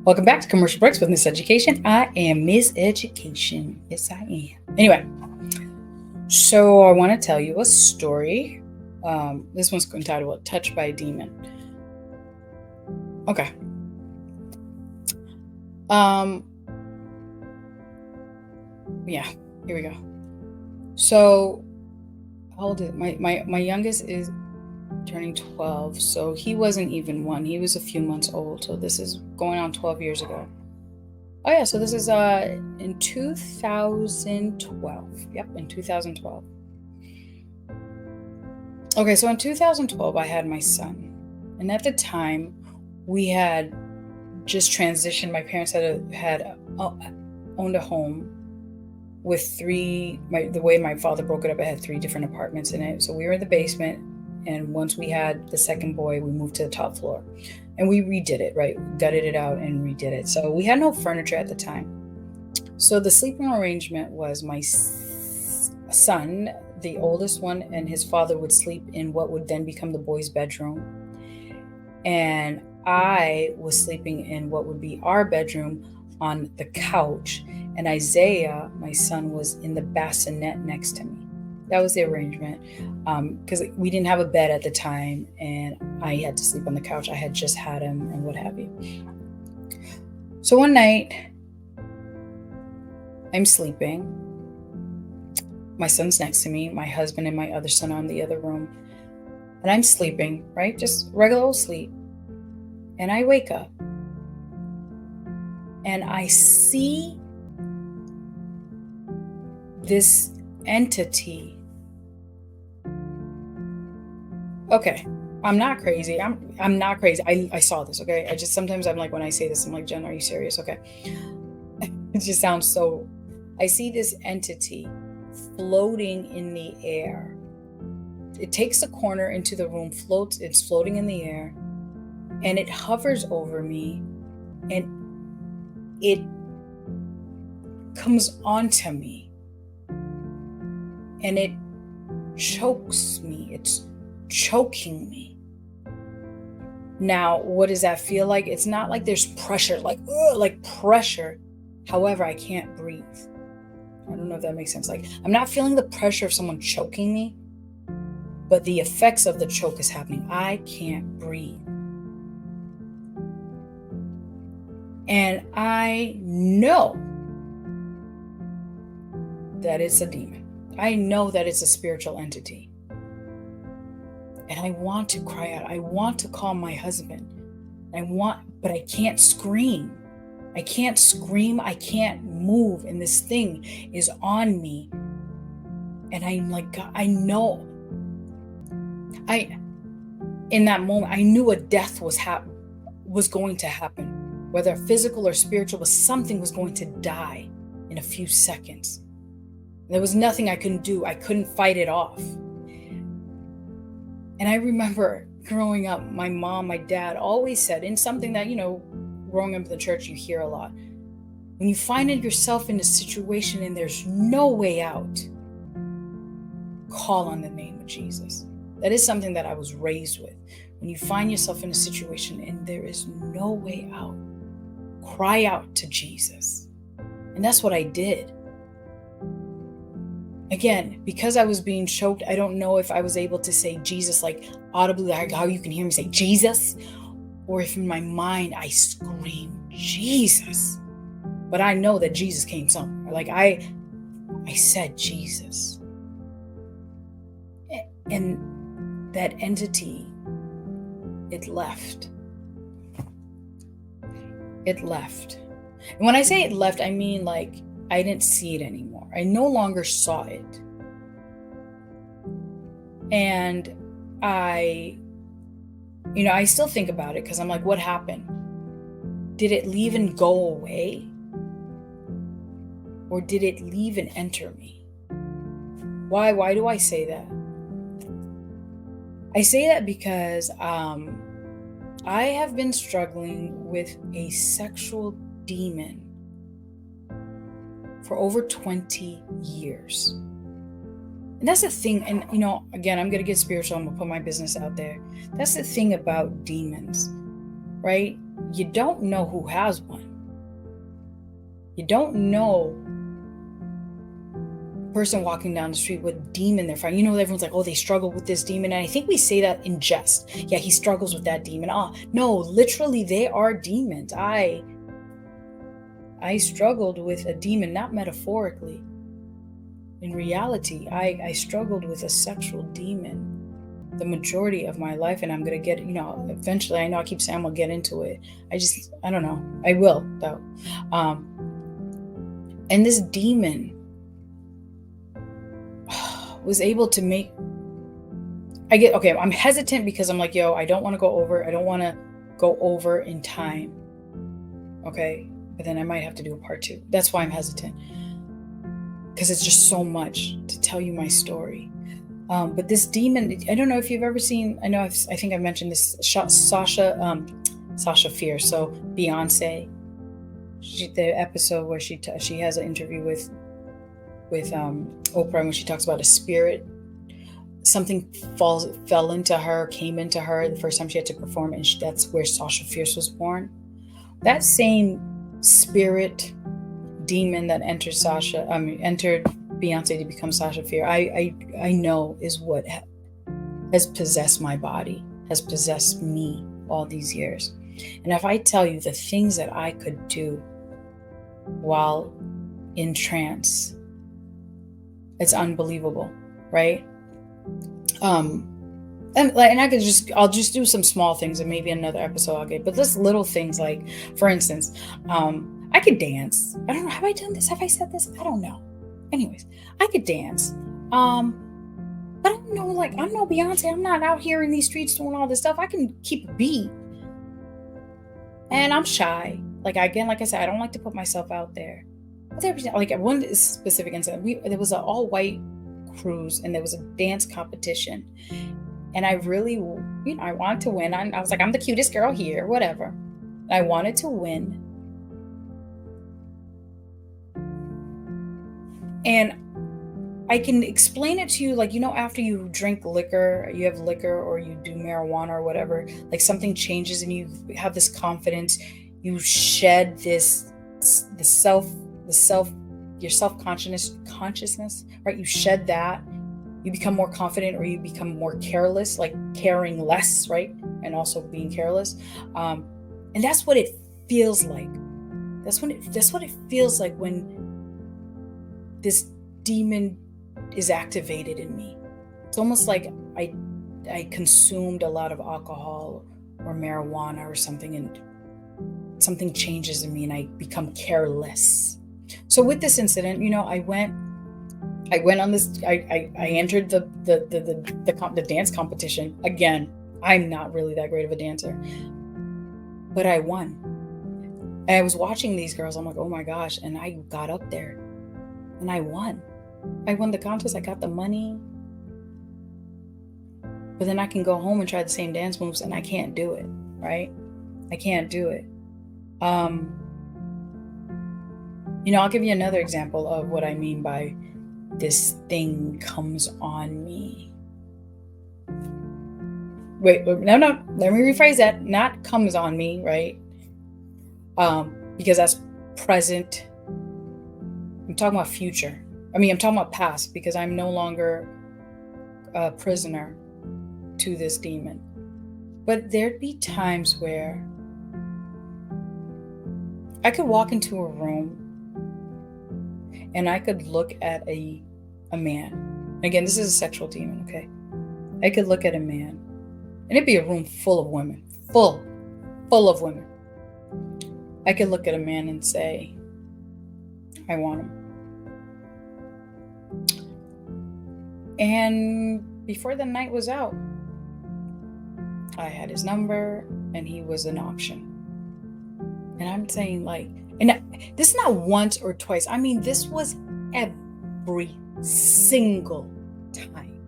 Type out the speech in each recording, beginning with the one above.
Welcome back to Commercial Breaks with Miss Education. I am Miss Education. Yes, I am. Anyway, so I want to tell you a story. This one's entitled Touched by a Demon. Okay. Yeah, here we go. So, how old is my youngest is turning 12, so he wasn't even one. He was a few months old, so this is going on 12 years ago. Oh yeah, so this is in 2012. Yep, in 2012. Okay, so in 2012 I had my son. And at the time we had just transitioned. My parents had owned a home with the way my father broke it up, it had 3 different apartments in it. So we were in the basement, and once we had the second boy, we moved to the top floor. And we redid it, right? Gutted it out and redid it. So we had no furniture at the time. So the sleeping arrangement was my son, the oldest one, and his father would sleep in what would then become the boys' bedroom. And I was sleeping in what would be our bedroom on the couch. And Isaiah, my son, was in the bassinet next to me. That was the arrangement, because we didn't have a bed at the time, and I had to sleep on the couch. I had just had him and what have you. So one night, I'm sleeping. My son's next to me. My husband and my other son are in the other room. And I'm sleeping, right? Just regular old sleep. And I wake up. And I see this entity. Okay, I'm not crazy. I'm not crazy. I saw this, okay? Sometimes I'm like, when I say this, I'm like, Jen, are you serious? Okay. It just sounds so. I see this entity floating in the air. It takes the corner into the room, floats, it's floating in the air, and it hovers over me, and it comes onto me, and it chokes me. It's choking me. Now, what does that feel like? It's not like there's pressure, like pressure. However, I can't breathe. I don't know if that makes sense. Like, I'm not feeling the pressure of someone choking me, but the effects of the choke is happening. I can't breathe. And I know that it's a demon. I know that it's a spiritual entity. And I want to cry out. I want to call my husband. But I can't scream. I can't scream. I can't move. And this thing is on me. And I'm like, God, I know. In that moment, I knew a death was going to happen. Whether physical or spiritual, but something was going to die in a few seconds. There was nothing I couldn't do. I couldn't fight it off. And I remember growing up, my mom, my dad always said, in something that, growing up in the church, you hear a lot. When you find yourself in a situation and there's no way out, call on the name of Jesus. That is something that I was raised with. When you find yourself in a situation and there is no way out, cry out to Jesus. And that's what I did. Again, because I was being choked, I don't know if I was able to say Jesus, like audibly, like how you can hear me say Jesus, or if in my mind I scream Jesus. But I know that Jesus came somewhere. Like I said Jesus. And that entity, it left. It left. And when I say it left, I mean like I didn't see it anymore. I no longer saw it. And I still think about it because I'm like, what happened? Did it leave and go away? Or did it leave and enter me? Why do I say that? I say that because I have been struggling with a sexual demon for over 20 years. And that's the thing. And, again, I'm going to get spiritual. I'm going to put my business out there. That's the thing about demons. right? You don't know who has one. You don't know a person walking down the street what demon they're fighting. Everyone's like, oh, they struggle with this demon. And I think we say that in jest. Yeah, he struggles with that demon. No, literally, they are demons. I struggled with a demon, not metaphorically. In reality, I struggled with a sexual demon the majority of my life, and I'm going to get, eventually, I know I keep saying I'm going to get into it. I don't know. I will, though. And this demon was able to make, I'm hesitant because I'm like, I don't want to go over. I don't want to go over in time. Okay. But then I might have to do a part 2. That's why I'm hesitant. Because it's just so much to tell you my story. But this demon, I don't know if you've ever seen, I think I've mentioned this, Sasha Fierce. So Beyonce, the episode where she has an interview with Oprah, when she talks about a spirit, something came into her the first time she had to perform, and that's where Sasha Fierce was born. That same spirit demon that entered Beyonce to become Sasha Fierce, I know is what has possessed my body, has possessed me all these years. And if I tell you the things that I could do while in trance, it's unbelievable, right? And I'll just do some small things, and maybe another episode I'll get, but just little things, like, for instance, I could dance. I don't know. Have I done this? Have I said this? I don't know. Anyways, I could dance. But I don't know, like, I'm no Beyonce. I'm not out here in these streets doing all this stuff. I can keep a beat. And I'm shy. Like I said, I don't like to put myself out there. Like one specific incident, there was an all-white cruise, and there was a dance competition. And I really, I wanted to win. I was like, I'm the cutest girl here, whatever. I wanted to win. And I can explain it to you, like, after you drink liquor, you have liquor, or you do marijuana or whatever, like something changes and you have this confidence. You shed your self-consciousness, right? You shed that. You become more confident, or you become more careless, like caring less, right? And also being careless. And that's what it feels like. That's what it feels like when this demon is activated in me. It's almost like I consumed a lot of alcohol or marijuana or something, and something changes in me and I become careless. So with this incident, I went on this, I entered the dance competition. Again, I'm not really that great of a dancer, but I won. And I was watching these girls. I'm like, oh my gosh. And I got up there and I won. I won the contest. I got the money. But then I can go home and try the same dance moves and I can't do it, right? I can't do it. I'll give you another example of what I mean by this thing comes on me. Wait, no, let me rephrase that. Not comes on me, right? Because that's present. I'm talking about future. I'm talking about past, because I'm no longer a prisoner to this demon. But there'd be times where I could walk into a room and I could look at a man. Again, this is a sexual demon, okay? I could look at a man, and it'd be a room full of women, full of women. I could look at a man and say, I want him. And before the night was out, I had his number and he was an option. And I'm saying, like, and this is not once or twice. This was every single time.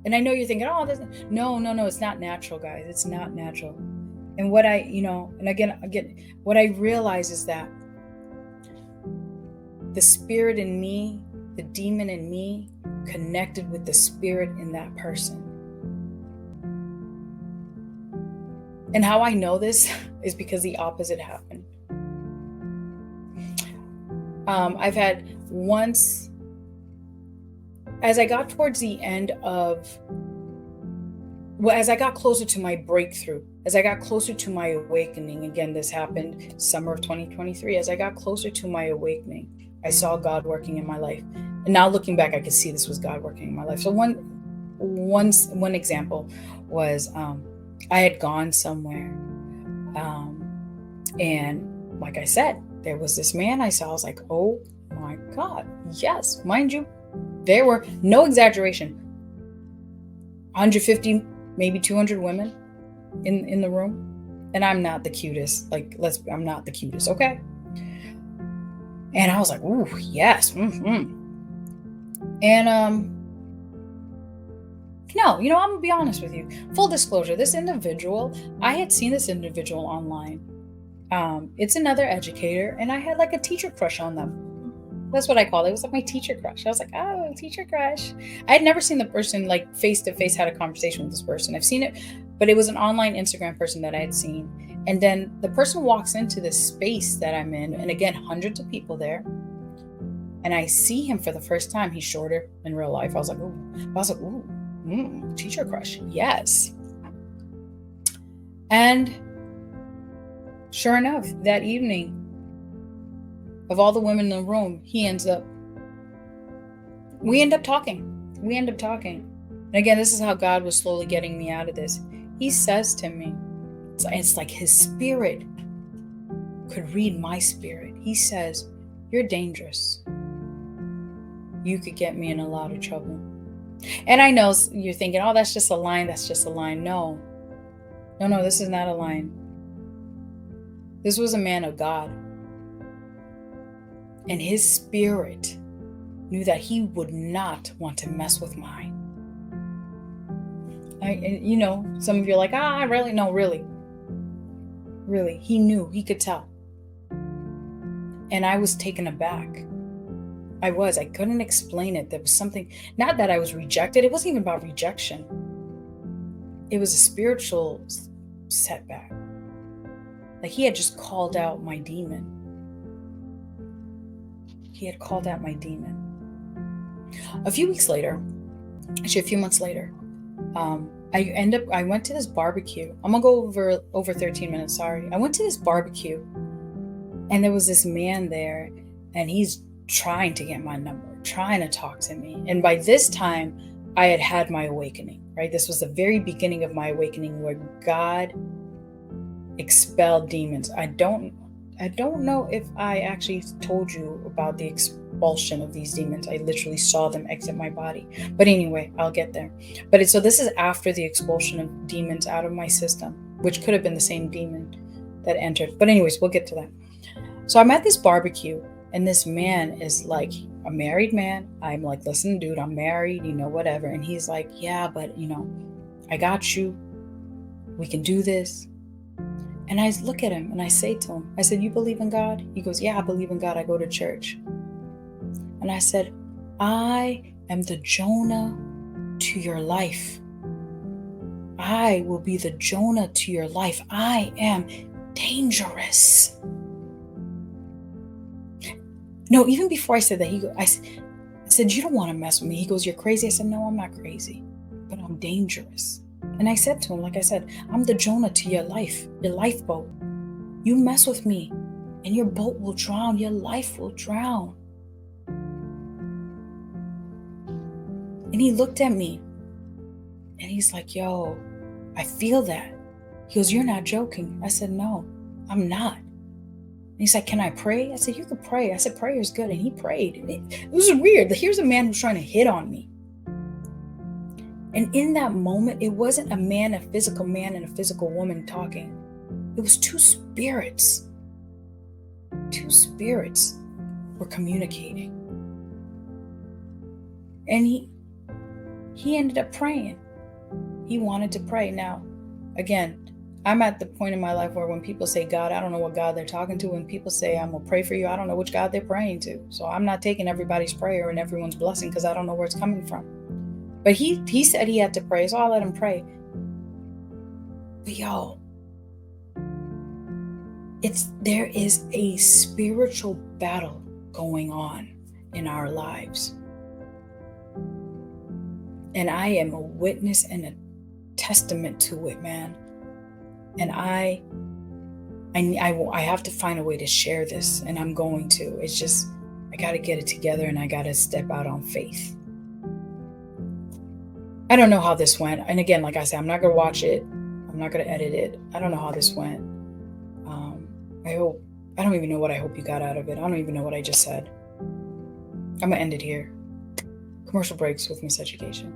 And I know you're thinking, oh, no, it's not natural, guys. It's not natural. And what and again, what I realize is that the spirit in me, the demon in me, connected with the spirit in that person. And how I know this is because the opposite happened. I've had once, as I got towards the end of, well, as I got closer to my breakthrough, as I got closer to my awakening, again, this happened summer of 2023. As I got closer to my awakening, I saw God working in my life. And now looking back, I could see this was God working in my life. So one example was I had gone somewhere. And like I said, there was this man I saw. I was like, oh my God, yes. Mind you, there were, no exaggeration, 150, maybe 200 women in the room. And I'm not the cutest. I'm not the cutest, okay? And I was like, ooh, yes. Mm-hmm. And no, I'm gonna be honest with you. Full disclosure, this individual, I had seen this individual online. It's another educator, and I had like a teacher crush on them. That's what I call it. It was like my teacher crush. I was like, oh, teacher crush. I had never seen the person like face to face, had a conversation with this person. I've seen it, but it was an online Instagram person that I had seen. And then the person walks into this space that I'm in, and again, hundreds of people there. And I see him for the first time. He's shorter in real life. I was like, ooh, teacher crush. Yes. And sure enough, that evening, of all the women in the room, we end up talking. And again, this is how God was slowly getting me out of this. He says to me, it's like his spirit could read my spirit. He says, you're dangerous. You could get me in a lot of trouble. And I know you're thinking, oh, that's just a line. No, this is not a line. This was a man of God. And his spirit knew that he would not want to mess with mine. Some of you are like, really? No, really. Really. He knew, he could tell. And I was taken aback. I couldn't explain it. There was something, not that I was rejected. It wasn't even about rejection. It was a spiritual setback. Like he had just called out my demon. A few months later, I went to this barbecue. I'm gonna go over 13 minutes, sorry. I went to this barbecue and there was this man there and he's trying to get my number, trying to talk to me. And by this time, I had my awakening, right? This was the very beginning of my awakening where God expelled demons. I don't know if I actually told you about the expulsion of these demons. I literally saw them exit my body. But anyway, I'll get there. So this is after the expulsion of demons out of my system, which could have been the same demon that entered. But anyways, we'll get to that. So I'm at this barbecue and this man is like a married man. I'm like, listen, dude, I'm married, whatever. And he's like, yeah, but I got you. We can do this. And I look at him and I say to him, I said, you believe in God? He goes, yeah, I believe in God. I go to church. And I said, I am the Jonah to your life. I will be the Jonah to your life. I am dangerous. No, even before I said that, I said, you don't want to mess with me. He goes, you're crazy. I said, no, I'm not crazy, but I'm dangerous. And I said to him, like I said, I'm the Jonah to your life, your lifeboat. You mess with me and your boat will drown. Your life will drown. And he looked at me and he's like, yo, I feel that. He goes, you're not joking. I said, no, I'm not. And he's like, can I pray? I said, you could pray. I said, prayer is good. And he prayed. And it was weird. Here's a man who's trying to hit on me. And in that moment, it wasn't a physical man and a physical woman talking. It was two spirits. Two spirits were communicating. And he ended up praying. He wanted to pray. Now, again, I'm at the point in my life where when people say God, I don't know what God they're talking to. When people say I'm going to pray for you, I don't know which God they're praying to. So I'm not taking everybody's prayer and everyone's blessing because I don't know where it's coming from. But he said he had to pray, so I'll let him pray. But yo, There is a spiritual battle going on in our lives. And I am a witness and a testament to it, man. And I have to find a way to share this, and I'm going to. It's just, I got to get it together, and I got to step out on faith. I don't know how this went. And again, like I said, I'm not going to watch it. I'm not going to edit it. I don't know how this went. I don't even know what I hope you got out of it. I don't even know what I just said. I'm going to end it here. Commercial breaks with Miseducation.